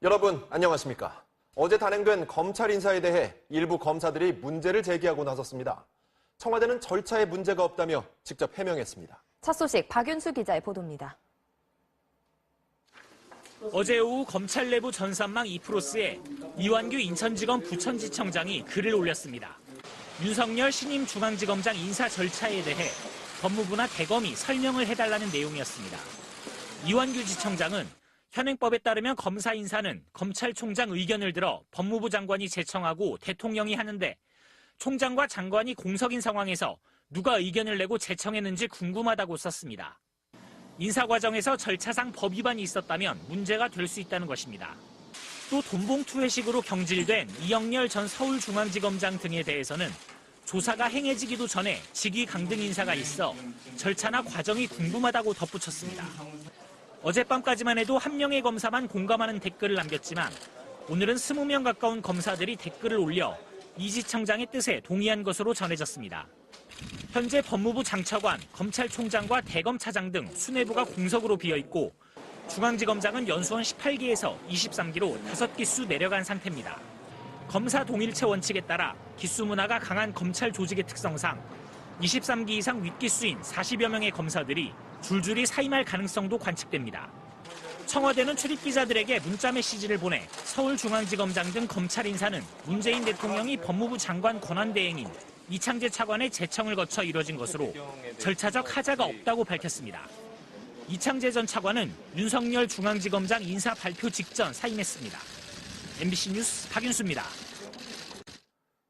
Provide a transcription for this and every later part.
여러분 안녕하십니까? 어제 단행된 검찰 인사에 대해 일부 검사들이 문제를 제기하고 나섰습니다. 청와대는 절차에 문제가 없다며 직접 해명했습니다. 첫 소식 박윤수 기자의 보도입니다. 어제 오후 검찰 내부 전산망 이프로스에 이완규 인천지검 부천지청장이 글을 올렸습니다. 윤석열 신임 중앙지검장 인사 절차에 대해 법무부나 대검이 설명을 해달라는 내용이었습니다. 이완규 지청장은 현행법에 따르면 검사 인사는 검찰총장 의견을 들어 법무부 장관이 제청하고 대통령이 하는데 총장과 장관이 공석인 상황에서 누가 의견을 내고 제청했는지 궁금하다고 썼습니다. 인사 과정에서 절차상 법 위반이 있었다면 문제가 될 수 있다는 것입니다. 또 돈봉투 회식으로 경질된 이영렬 전 서울중앙지검장 등에 대해서는 조사가 행해지기도 전에 직위 강등 인사가 있어 절차나 과정이 궁금하다고 덧붙였습니다. 어젯밤까지만 해도 한 명의 검사만 공감하는 댓글을 남겼지만 오늘은 20명 가까운 검사들이 댓글을 올려 이 지청장의 뜻에 동의한 것으로 전해졌습니다. 현재 법무부 장차관, 검찰총장과 대검차장 등 수뇌부가 공석으로 비어있고 중앙지검장은 연수원 18기에서 23기로 5기수 내려간 상태입니다. 검사 동일체 원칙에 따라 기수 문화가 강한 검찰 조직의 특성상 23기 이상 윗기수인 40여 명의 검사들이 줄줄이 사임할 가능성도 관측됩니다. 청와대는 출입기자들에게 문자 메시지를 보내 서울중앙지검장 등 검찰 인사는 문재인 대통령이 법무부 장관 권한대행인 이창재 차관의 제청을 거쳐 이뤄진 것으로 절차적 하자가 없다고 밝혔습니다. 이창재 전 차관은 윤석열 중앙지검장 인사 발표 직전 사임했습니다. MBC 뉴스 박윤수입니다.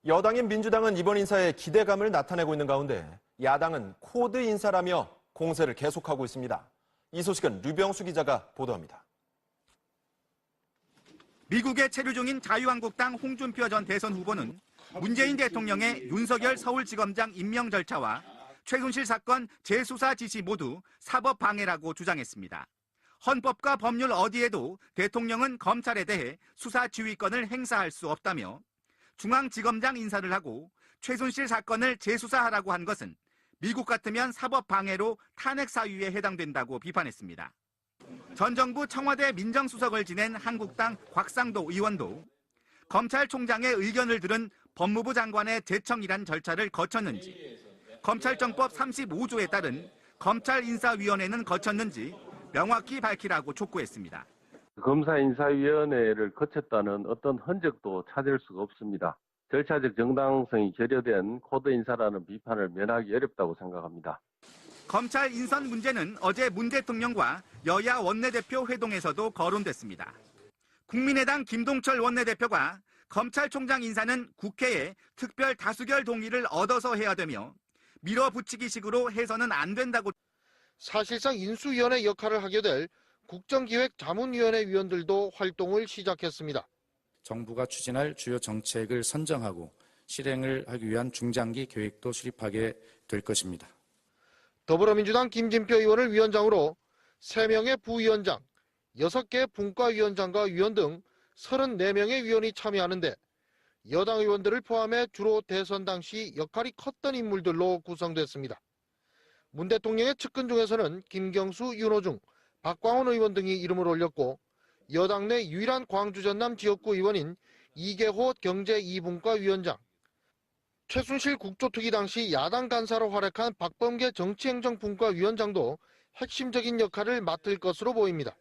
여당인 민주당은 이번 인사에 기대감을 나타내고 있는 가운데 야당은 코드 인사라며 공세를 계속하고 있습니다. 이 소식은 류병수 기자가 보도합니다. 미국에 체류 중인 자유한국당 홍준표 전 대선 후보는 문재인 대통령의 윤석열 서울지검장 임명 절차와 최순실 사건 재수사 지시 모두 사법 방해라고 주장했습니다. 헌법과 법률 어디에도 대통령은 검찰에 대해 수사 지휘권을 행사할 수 없다며 중앙지검장 인사를 하고 최순실 사건을 재수사하라고 한 것은 미국 같으면 사법 방해로 탄핵 사유에 해당된다고 비판했습니다. 전 정부 청와대 민정수석을 지낸 한국당 곽상도 의원도 검찰총장의 의견을 들은 법무부 장관의 제청이란 절차를 거쳤는지, 검찰정법 35조에 따른 검찰인사위원회는 거쳤는지 명확히 밝히라고 촉구했습니다. 검사인사위원회를 거쳤다는 어떤 흔적도 찾을 수가 없습니다. 절차적 정당성이 결여된 코드 인사라는 비판을 면하기 어렵다고 생각합니다. 검찰 인선 문제는 어제 문 대통령과 여야 원내대표 회동에서도 거론됐습니다. 국민의당 김동철 원내대표가 검찰총장 인사는 국회에 특별 다수결 동의를 얻어서 해야 되며 밀어붙이기식으로 해서는 안 된다고. 사실상 인수위원회 역할을 하게 될 국정기획자문위원회 위원들도 활동을 시작했습니다. 정부가 추진할 주요 정책을 선정하고 실행을 하기 위한 중장기 계획도 수립하게 될 것입니다. 더불어민주당 김진표 의원을 위원장으로 3명의 부위원장, 6개 분과위원장과 위원 등 34명의 위원이 참여하는데 여당 의원들을 포함해 주로 대선 당시 역할이 컸던 인물들로 구성됐습니다. 문 대통령의 측근 중에서는 김경수, 윤호중, 박광원 의원 등이 이름을 올렸고 여당 내 유일한 광주 전남 지역구 의원인 이계호 경제 2분과 위원장, 최순실 국조특위 당시 야당 간사로 활약한 박범계 정치행정분과 위원장도 핵심적인 역할을 맡을 것으로 보입니다.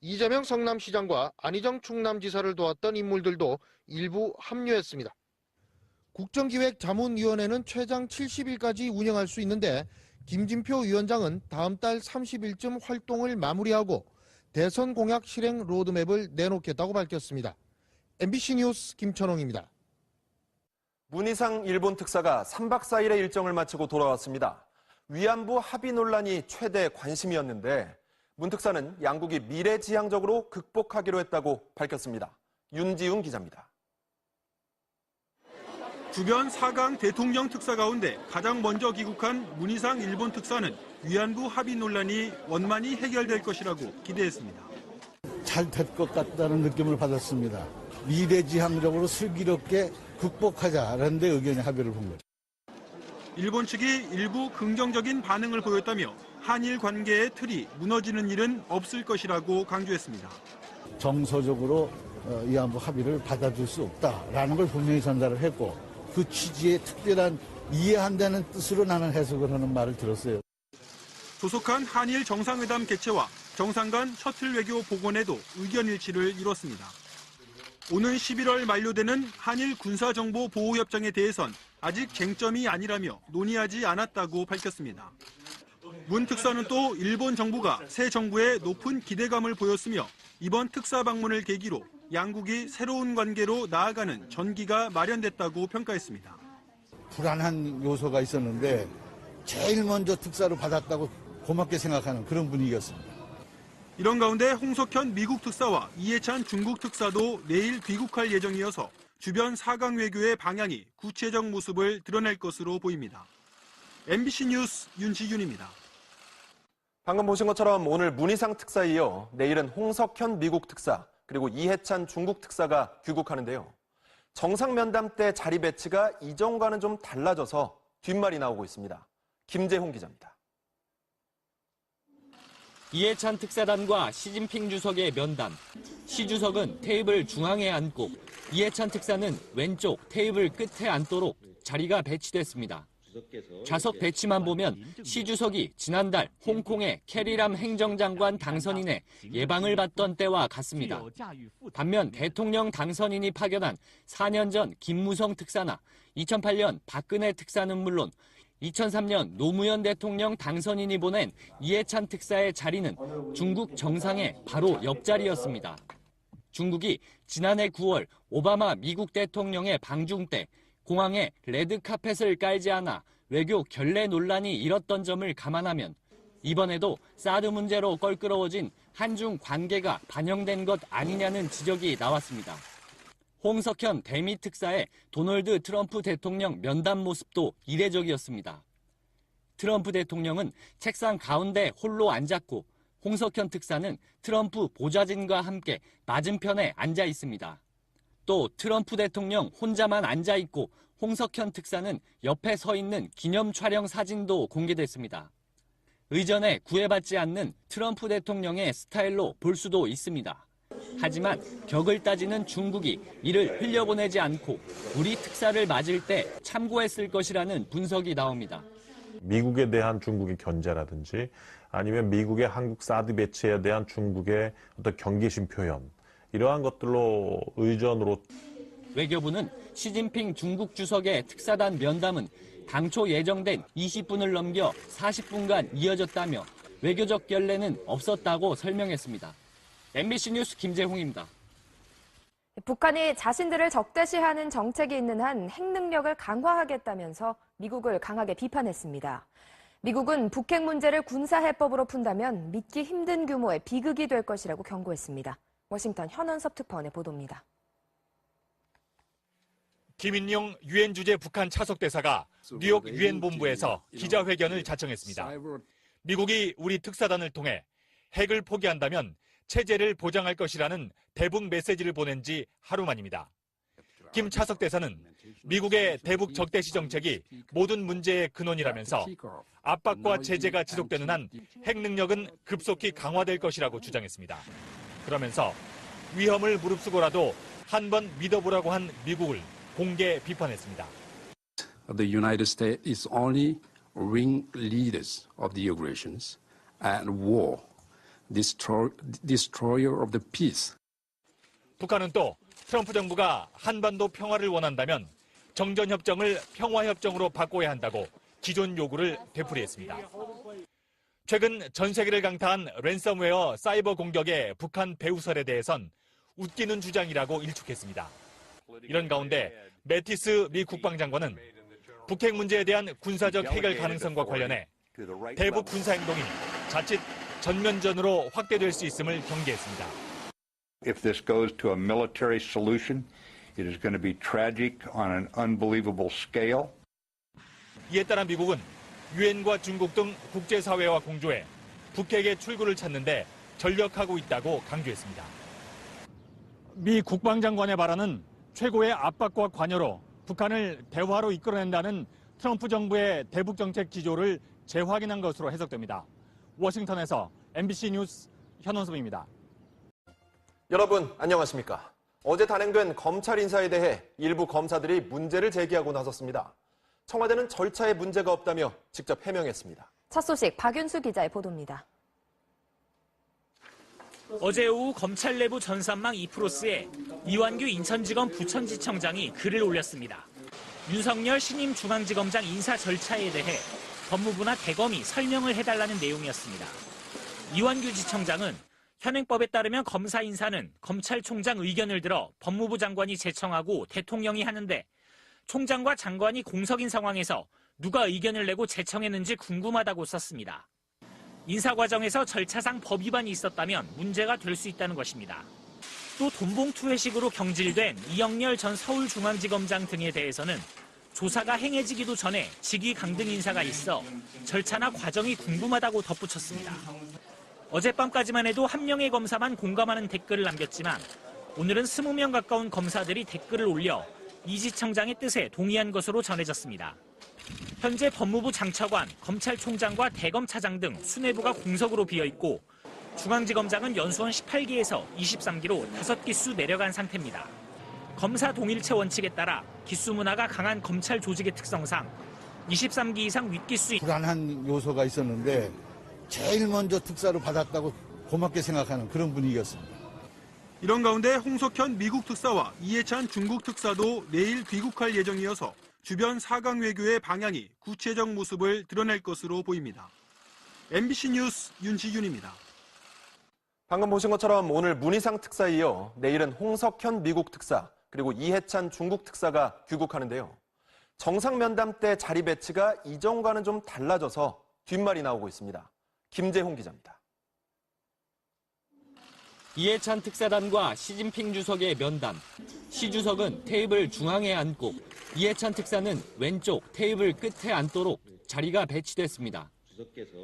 이재명 성남시장과 안희정 충남지사를 도왔던 인물들도 일부 합류했습니다. 국정기획자문위원회는 최장 70일까지 운영할 수 있는데 김진표 위원장은 다음 달 30일쯤 활동을 마무리하고 대선 공약 실행 로드맵을 내놓겠다고 밝혔습니다. MBC 뉴스 김천홍입니다. 문희상 일본 특사가 3박 4일의 일정을 마치고 돌아왔습니다. 위안부 합의 논란이 최대 관심이었는데 문 특사는 양국이 미래지향적으로 극복하기로 했다고 밝혔습니다. 윤지웅 기자입니다. 주변 4강 대통령 특사 가운데 가장 먼저 귀국한 문희상 일본 특사는 위안부 합의 논란이 원만히 해결될 것이라고 기대했습니다. 잘 될 것 같다는 느낌을 받았습니다. 미래지향적으로 슬기롭게 극복하자라는 데 의견의 합의를 본 거죠. 일본 측이 일부 긍정적인 반응을 보였다며 한일 관계의 틀이 무너지는 일은 없을 것이라고 강조했습니다. 정서적으로 위안부 합의를 받아줄 수 없다라는 걸 분명히 전달을 했고 그 취지의 특별한 이해한다는 뜻으로 나는 해석을 하는 말을 들었어요. 조속한 한일 정상회담 개최와 정상 간 셔틀 외교 복원에도 의견 일치를 이뤘습니다. 오는 11월 만료되는 한일 군사정보보호협정에 대해선 아직 쟁점이 아니라며 논의하지 않았다고 밝혔습니다. 문 특사는 또 일본 정부가 새 정부에 높은 기대감을 보였으며 이번 특사 방문을 계기로 양국이 새로운 관계로 나아가는 전기가 마련됐다고 평가했습니다. 불안한 요소가 있었는데 제일 먼저 특사로 받았다고 고맙게 생각하는 그런 분위기였습니다. 이런 가운데 홍석현 미국 특사와 이해찬 중국 특사도 내일 귀국할 예정이어서 주변 4강 외교의 방향이 구체적 모습을 드러낼 것으로 보입니다. MBC 뉴스 윤지윤입니다. 방금 보신 것처럼 오늘 문희상 특사에 이어 내일은 홍석현 미국 특사 그리고 이해찬 중국 특사가 귀국하는데요. 정상면담 때 자리 배치가 이전과는 좀 달라져서 뒷말이 나오고 있습니다. 김재홍 기자입니다. 이해찬 특사단과 시진핑 주석의 면담. 시 주석은 테이블 중앙에 앉고 이해찬 특사는 왼쪽 테이블 끝에 앉도록 자리가 배치됐습니다. 좌석 배치만 보면 시 주석이 지난달 홍콩의 캐리람 행정장관 당선인의 예방을 받던 때와 같습니다. 반면 대통령 당선인이 파견한 4년 전 김무성 특사나 2008년 박근혜 특사는 물론 2003년 노무현 대통령 당선인이 보낸 이해찬 특사의 자리는 중국 정상의 바로 옆자리였습니다. 중국이 지난해 9월 오바마 미국 대통령의 방중 때 공항에 레드카펫을 깔지 않아 외교 결례 논란이 일었던 점을 감안하면 이번에도 사드 문제로 껄끄러워진 한중 관계가 반영된 것 아니냐는 지적이 나왔습니다. 홍석현 대미 특사의 도널드 트럼프 대통령 면담 모습도 이례적이었습니다. 트럼프 대통령은 책상 가운데 홀로 앉았고 홍석현 특사는 트럼프 보좌진과 함께 맞은편에 앉아 있습니다. 또 트럼프 대통령 혼자만 앉아 있고 홍석현 특사는 옆에 서 있는 기념 촬영 사진도 공개됐습니다. 의전에 구애받지 않는 트럼프 대통령의 스타일로 볼 수도 있습니다. 하지만 격을 따지는 중국이 이를 흘려보내지 않고 우리 특사를 맞을 때 참고했을 것이라는 분석이 나옵니다. 미국에 대한 중국의 견제라든지 아니면 미국의 한국 사드 배치에 대한 중국의 어떤 경계심 표현 이러한 것들로 의전으로 외교부는 시진핑 중국 주석의 특사단 면담은 당초 예정된 20분을 넘겨 40분간 이어졌다며 외교적 결례는 없었다고 설명했습니다. MBC 뉴스 김재홍입니다. 북한이 자신들을 적대시하는 정책이 있는 한 핵능력을 강화하겠다면서 미국을 강하게 비판했습니다. 미국은 북핵 문제를 군사해법으로 푼다면 믿기 힘든 규모의 비극이 될 것이라고 경고했습니다. 워싱턴 현원섭 특파원의 보도입니다. 김인용 유엔 주재 북한 차석대사가 뉴욕 유엔 본부에서 기자회견을 자청했습니다. 미국이 우리 특사단을 통해 핵을 포기한다면 체제를 보장할 것이라는 대북 메시지를 보낸 지 하루 만입니다. 김 차석대사는 미국의 대북 적대시 정책이 모든 문제의 근원이라면서 압박과 제재가 지속되는 한 핵 능력은 급속히 강화될 것이라고 주장했습니다. 그러면서 위험을 무릅쓰고라도 한 번 믿어보라고 한 미국을 공개 비판했습니다. The United States is only ringleaders of the aggressions and war, destroyer of the peace. 북한은 또 트럼프 정부가 한반도 평화를 원한다면 정전협정을 평화협정으로 바꿔야 한다고 기존 요구를 되풀이했습니다. 최근 전 세계를 강타한 랜섬웨어 사이버 공격의 북한 배후설에 대해선 웃기는 주장이라고 일축했습니다. 이런 가운데 매티스 미 국방장관은 북핵 문제에 대한 군사적 해결 가능성과 관련해 대북 군사행동이 자칫 전면전으로 확대될 수 있음을 경계했습니다. If this goes to a military solution, it is going to be tragic on an unbelievable scale. 이에 따라 미국은 유엔과 중국 등 국제사회와 공조해 북핵의 출구를 찾는 데 전력하고 있다고 강조했습니다. 미 국방장관의 발언은 최고의 압박과 관여로 북한을 대화로 이끌어낸다는 트럼프 정부의 대북 정책 기조를 재확인한 것으로 해석됩니다. 워싱턴에서 MBC 뉴스 현원섭입니다. 여러분 안녕하십니까? 어제 단행된 검찰 인사에 대해 일부 검사들이 문제를 제기하고 나섰습니다. 청와대는 절차에 문제가 없다며 직접 해명했습니다. 첫 소식 박윤수 기자의 보도입니다. 어제 오후 검찰 내부 전산망 이프로스에 이완규 인천지검 부천지청장이 글을 올렸습니다. 윤석열 신임 중앙지검장 인사 절차에 대해 법무부나 대검이 설명을 해달라는 내용이었습니다. 이완규 지청장은 현행법에 따르면 검사 인사는 검찰총장 의견을 들어 법무부 장관이 제청하고 대통령이 하는데 총장과 장관이 공석인 상황에서 누가 의견을 내고 제청했는지 궁금하다고 썼습니다. 인사 과정에서 절차상 법 위반이 있었다면 문제가 될 수 있다는 것입니다. 또 돈봉투 회식으로 경질된 이영렬 전 서울중앙지검장 등에 대해서는 조사가 행해지기도 전에 직위 강등 인사가 있어 절차나 과정이 궁금하다고 덧붙였습니다. 어젯밤까지만 해도 한 명의 검사만 공감하는 댓글을 남겼지만 오늘은 20명 가까운 검사들이 댓글을 올려 이 지청장의 뜻에 동의한 것으로 전해졌습니다. 현재 법무부 장차관, 검찰총장과 대검차장 등 수뇌부가 공석으로 비어있고 중앙지검장은 연수원 18기에서 23기로 5기수 내려간 상태입니다. 검사 동일체 원칙에 따라 기수 문화가 강한 검찰 조직의 특성상 23기 이상 윗기수 불안한 요소가 있었는데 제일 먼저 특사로 받았다고 고맙게 생각하는 그런 분위기였습니다. 이런 가운데 홍석현 미국 특사와 이해찬 중국 특사도 내일 귀국할 예정이어서 주변 4강 외교의 방향이 구체적 모습을 드러낼 것으로 보입니다. MBC 뉴스 윤지윤입니다. 방금 보신 것처럼 오늘 문희상 특사에 이어 내일은 홍석현 미국 특사 그리고 이해찬 중국 특사가 귀국하는데요. 정상 면담 때 자리 배치가 이전과는 좀 달라져서 뒷말이 나오고 있습니다. 김재홍 기자입니다. 이해찬 특사단과 시진핑 주석의 면담. 시 주석은 테이블 중앙에 앉고 이해찬 특사는 왼쪽 테이블 끝에 앉도록 자리가 배치됐습니다.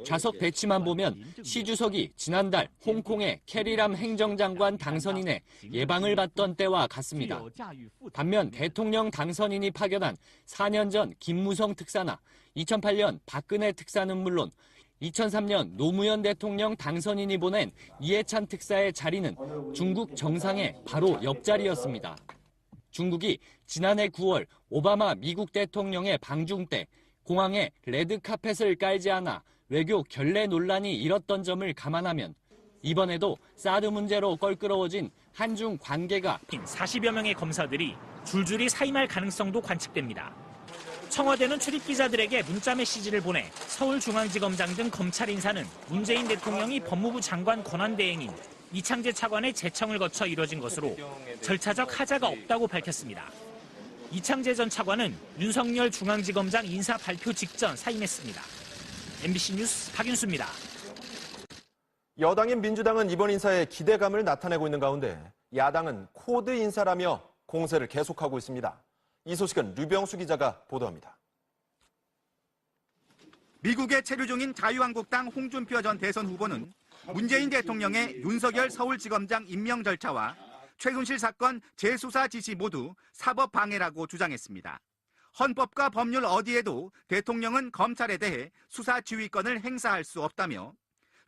좌석 배치만 보면 시 주석이 지난달 홍콩의 캐리람 행정장관 당선인의 예방을 받던 때와 같습니다. 반면 대통령 당선인이 파견한 4년 전 김무성 특사나 2008년 박근혜 특사는 물론 2003년 노무현 대통령 당선인이 보낸 이해찬 특사의 자리는 중국 정상의 바로 옆자리였습니다. 중국이 지난해 9월 오바마 미국 대통령의 방중 때 공항에 레드카펫을 깔지 않아 외교 결례 논란이 일었던 점을 감안하면 이번에도 사드 문제로 껄끄러워진 한중 관계가 40여 명의 검사들이 줄줄이 사임할 가능성도 관측됩니다. 청와대는 출입기자들에게 문자 메시지를 보내 서울중앙지검장 등 검찰 인사는 문재인 대통령이 법무부 장관 권한대행인 이창재 차관의 제청을 거쳐 이뤄진 것으로 절차적 하자가 없다고 밝혔습니다. 이창재 전 차관은 윤석열 중앙지검장 인사 발표 직전 사임했습니다. MBC 뉴스 박윤수입니다. 여당인 민주당은 이번 인사에 기대감을 나타내고 있는 가운데 야당은 코드 인사라며 공세를 계속하고 있습니다. 이 소식은 류병수 기자가 보도합니다. 미국에 체류 중인 자유한국당 홍준표 전 대선 후보는 문재인 대통령의 윤석열 서울지검장 임명 절차와 최순실 사건 재수사 지시 모두 사법 방해라고 주장했습니다. 헌법과 법률 어디에도 대통령은 검찰에 대해 수사 지휘권을 행사할 수 없다며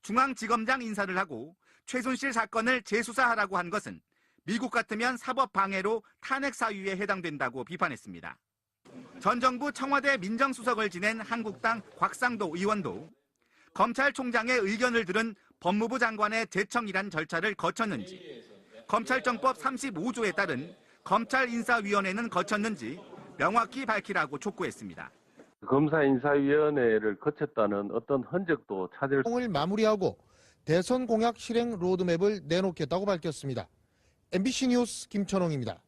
중앙지검장 인사를 하고 최순실 사건을 재수사하라고 한 것은 미국 같으면 사법 방해로 탄핵 사유에 해당된다고 비판했습니다. 전 정부 청와대 민정수석을 지낸 한국당 곽상도 의원도 검찰총장의 의견을 들은 법무부 장관의 제청이란 절차를 거쳤는지, 검찰정법 35조에 따른 검찰인사위원회는 거쳤는지 명확히 밝히라고 촉구했습니다. 검사인사위원회를 거쳤다는 어떤 흔적도 찾을 을 마무리하고 대선 공약 실행 로드맵을 내놓겠다고 밝혔습니다. MBC 뉴스 김천홍입니다.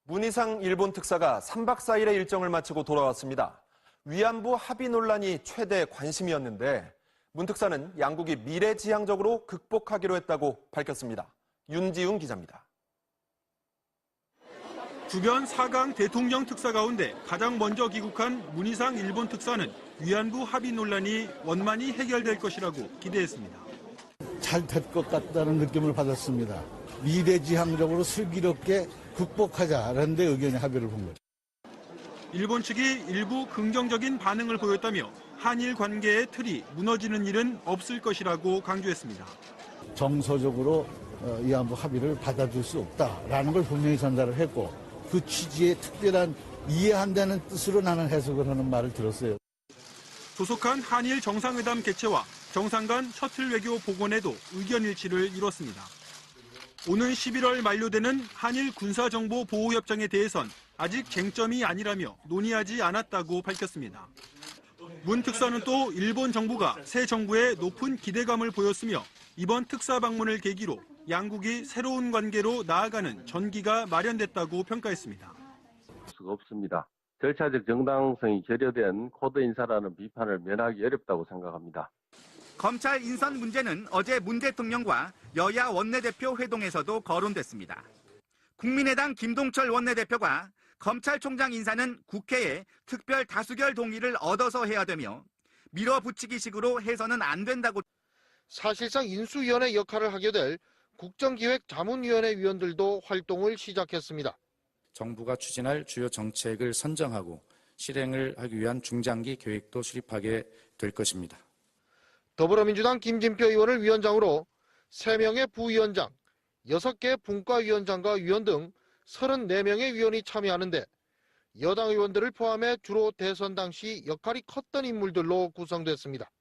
문희상 일본 특사가 3박 4일의 일정을 마치고 돌아왔습니다. 위안부 합의 논란이 최대 관심이었는데 문 특사는 양국이 미래지향적으로 극복하기로 했다고 밝혔습니다. 윤지웅 기자입니다. 주변 4강 대통령 특사 가운데 가장 먼저 귀국한 문희상 일본 특사는 위안부 합의 논란이 원만히 해결될 것이라고 기대했습니다. 잘 될 것 같다는 느낌을 받았습니다. 미래지향적으로 슬기롭게 극복하자라는 데 의견이 합의를 본 거죠. 일본 측이 일부 긍정적인 반응을 보였다며 한일 관계의 틀이 무너지는 일은 없을 것이라고 강조했습니다. 정서적으로 위안부 합의를 받아줄 수 없다라는 걸 분명히 전달을 했고 그 취지의 특별한 이해한다는 뜻으로 나는 해석을 하는 말을 들었어요. 조속한 한일 정상회담 개최와 정상 간 셔틀 외교 복원에도 의견 일치를 이뤘습니다. 오는 11월 만료되는 한일 군사정보 보호협정에 대해선 아직 쟁점이 아니라며 논의하지 않았다고 밝혔습니다. 문 특사는 또 일본 정부가 새 정부에 높은 기대감을 보였으며 이번 특사 방문을 계기로 양국이 새로운 관계로 나아가는 전기가 마련됐다고 평가했습니다. 수가 없습니다. 절차적 정당성이 결여된 코드 인사라는 비판을 면하기 어렵다고 생각합니다. 검찰 인선 문제는 어제 문 대통령과 여야 원내대표 회동에서도 거론됐습니다. 국민의당 김동철 원내대표가 검찰총장 인사는 국회에 특별 다수결 동의를 얻어서 해야 되며 밀어붙이기식으로 해서는 안 된다고. 사실상 인수위원회 역할을 하게 될 국정기획자문위원회 위원들도 활동을 시작했습니다. 정부가 추진할 주요 정책을 선정하고 실행을 하기 위한 중장기 계획도 수립하게 될 것입니다. 더불어민주당 김진표 의원을 위원장으로 3명의 부위원장, 6개 분과위원장과 위원 등 34명의 위원이 참여하는데 여당 의원들을 포함해 주로 대선 당시 역할이 컸던 인물들로 구성됐습니다.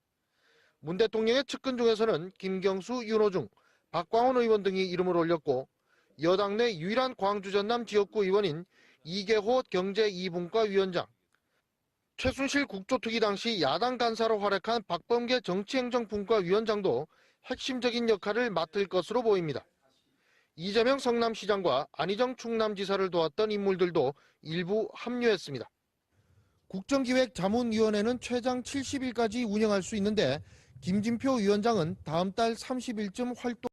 문 대통령의 측근 중에서는 김경수, 윤호중, 박광원 의원 등이 이름을 올렸고 여당 내 유일한 광주 전남 지역구 의원인 이계호 경제 2분과 위원장, 최순실 국조특위 당시 야당 간사로 활약한 박범계 정치행정분과 위원장도 핵심적인 역할을 맡을 것으로 보입니다. 이재명 성남시장과 안희정 충남지사를 도왔던 인물들도 일부 합류했습니다. 국정기획자문위원회는 최장 70일까지 운영할 수 있는데 김진표 위원장은 다음 달 30일쯤 활동